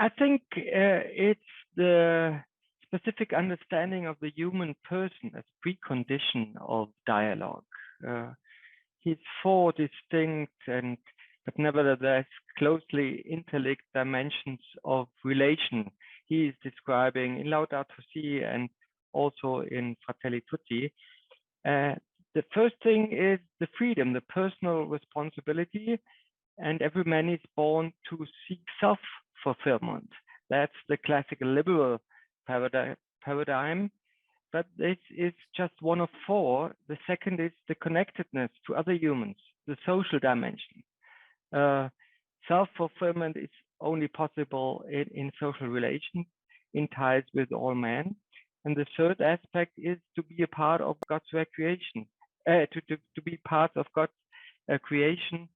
I think it's the specific understanding of the human person as precondition of dialogue. He's four distinct but nevertheless closely interlinked dimensions of relation he is describing in Laudato Si and also in Fratelli Tutti. The first thing is the freedom, the personal responsibility, and every man is born to seek self-fulfillment. That's the classical liberal paradigm, but this is just one of four. The second is the connectedness to other humans, the social dimension. Self-fulfillment is only possible in social relations, in ties with all men. And the third aspect is to be a part of God's recreation, to be part of God's creation,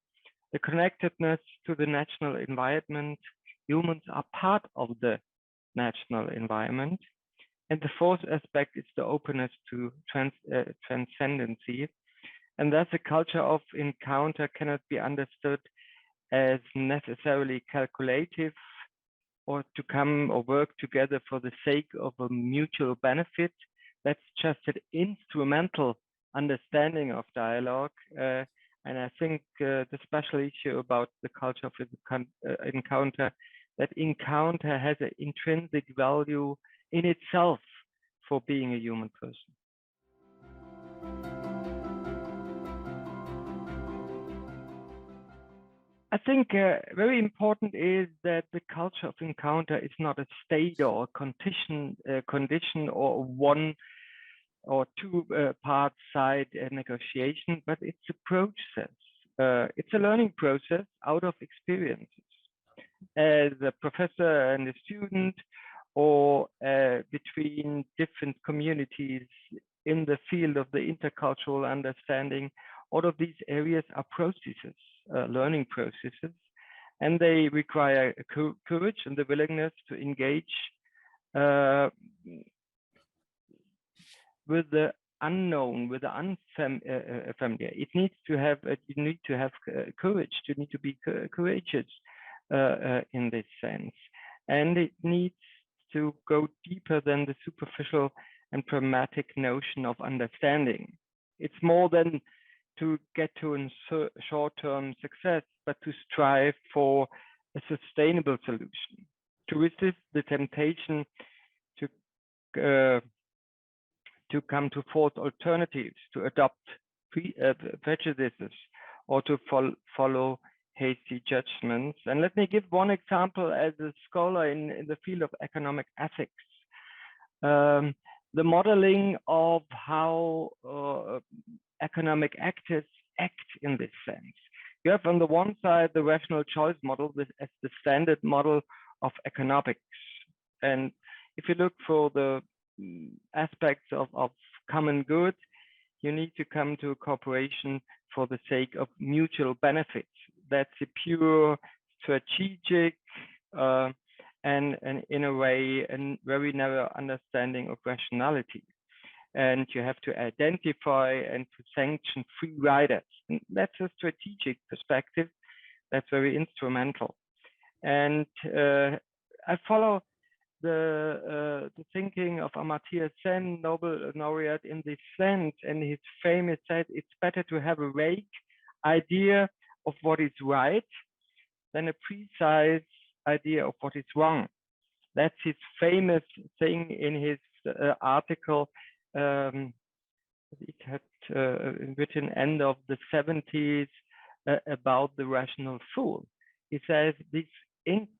the connectedness to the natural environment. Humans are part of the natural environment. And the fourth aspect is the openness to transcendency. And thus a culture of encounter cannot be understood as necessarily calculative or to come or work together for the sake of a mutual benefit. That's just an instrumental understanding of dialogue. And I think the special issue about the culture of encounter, that encounter has an intrinsic value in itself for being a human person. I think very important is that the culture of encounter is not a state or a condition or one or two part side negotiation, but it's a process. It's a learning process out of experiences. As a professor and a student, or between different communities in the field of the intercultural understanding, all of these areas are processes. Learning processes, and they require courage and the willingness to engage with the unknown, with the unfamiliar. It needs to have, you need to have courage, you need to be courageous in this sense. And it needs to go deeper than the superficial and pragmatic notion of understanding. It's more than to get to a short-term success, but to strive for a sustainable solution, to resist the temptation to come to false alternatives, to adopt prejudices, or to follow hasty judgments. And let me give one example as a scholar in the field of economic ethics. The modeling of how economic actors act in this sense. You have on the one side the rational choice model as the standard model of economics. And if you look for the aspects of common good, you need to come to a cooperation for the sake of mutual benefits. That's a pure strategic and in a way a very narrow understanding of rationality. And you have to identify and to sanction free riders. And that's a strategic perspective that's very instrumental. And I follow the thinking of Amartya Sen, Nobel laureate, in this sense, and his famous said, it's better to have a vague idea of what is right than a precise idea of what is wrong. That's his famous thing in his article. It had written end of the 70s about the rational fool. He says this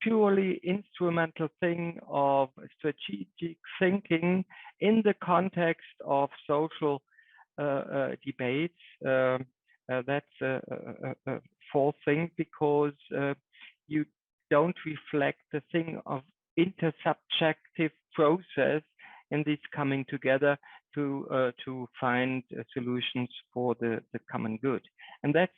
purely instrumental thing of strategic thinking in the context of social debates. That's a false thing, because you don't reflect the thing of intersubjective process in this coming together to find solutions for the common good. And that's,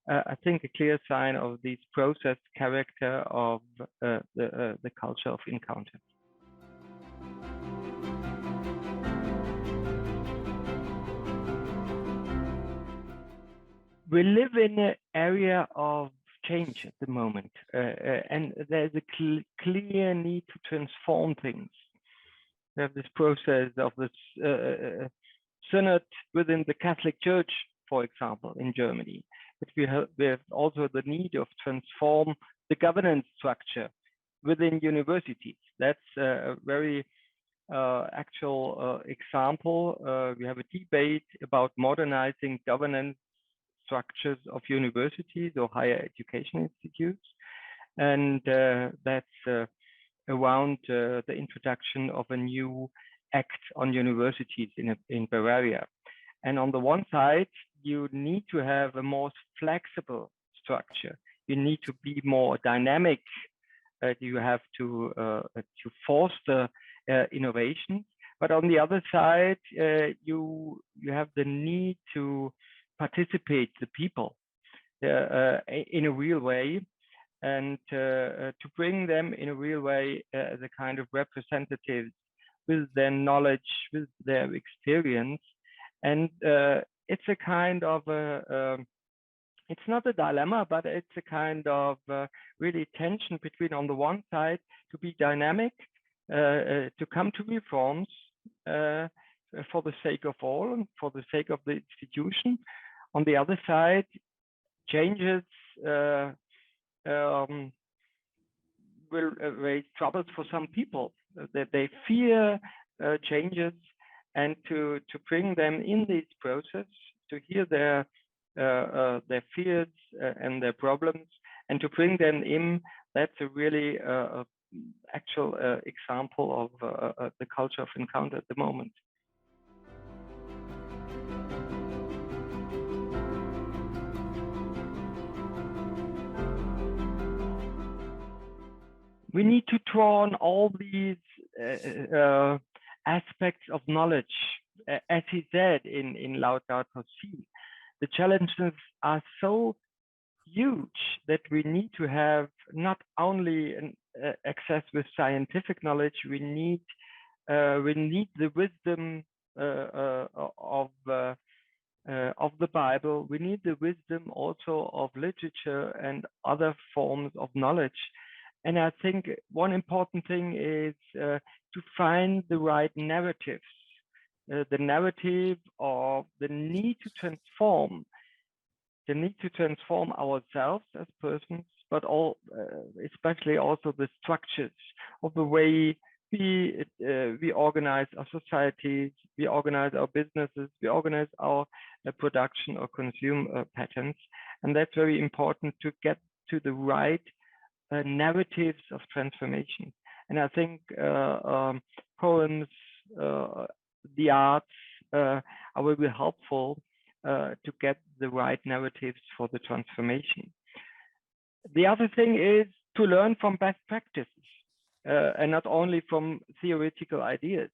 I think, a clear sign of this process character of the culture of encounter. We live in an area of change at the moment, and there's a clear need to transform things. We have this process of this synod within the Catholic Church, for example, in Germany. But we have also the need of transform the governance structure within universities. That's a very actual example. We have a debate about modernizing governance structures of universities or higher education institutes. And that's around the introduction of a new act on universities in Bavaria. And on the one side, you need to have a more flexible structure. You need to be more dynamic. You have to foster innovation. But on the other side, you have the need to participate the people in a real way, and to bring them in a real way as a kind of representatives with their knowledge, with their experience. And it's a kind of it's not a dilemma, but it's a kind of really tension between, on the one side, to be dynamic, to come to reforms for the sake of all and for the sake of the institution. On the other side, changes will raise troubles for some people, that they fear changes, and to bring them in this process, to hear their fears and their problems, and to bring them in, that's a really actual example of the culture of encounter at the moment. We need to draw on all these aspects of knowledge. As he said in Laudato Si, the challenges are so huge that we need to have not only an access with scientific knowledge, we need the wisdom of the Bible. We need the wisdom also of literature and other forms of knowledge. And I think one important thing is to find the right narratives, the narrative of the need to transform ourselves as persons, but especially also the structures of the way we organize our societies, we organize our businesses, we organize our production or consume patterns. And that's very important to get to the right narratives of transformation. And I think poems, the arts are very helpful to get the right narratives for the transformation. The other thing is to learn from best practices and not only from theoretical ideas.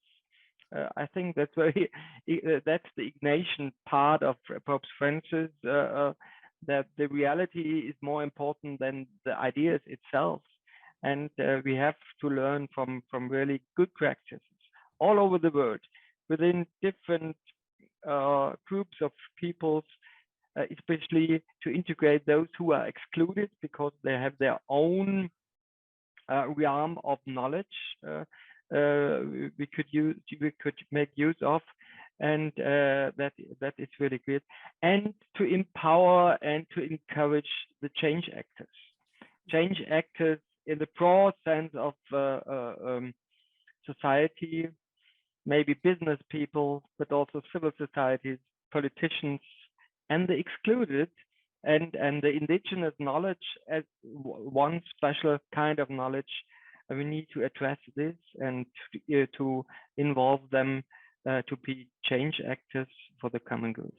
I think that's the Ignatian part of Pope Francis, that the reality is more important than the ideas itself. And we have to learn from really good practices all over the world, within different groups of peoples, especially to integrate those who are excluded because they have their own realm of knowledge we could make use of, and that is really good. And to empower and to encourage the change actors in the broad sense of society, maybe business people, but also civil societies, politicians, and the excluded, and the indigenous knowledge as one special kind of knowledge. We need to address this and to involve them to be change actors for the common good.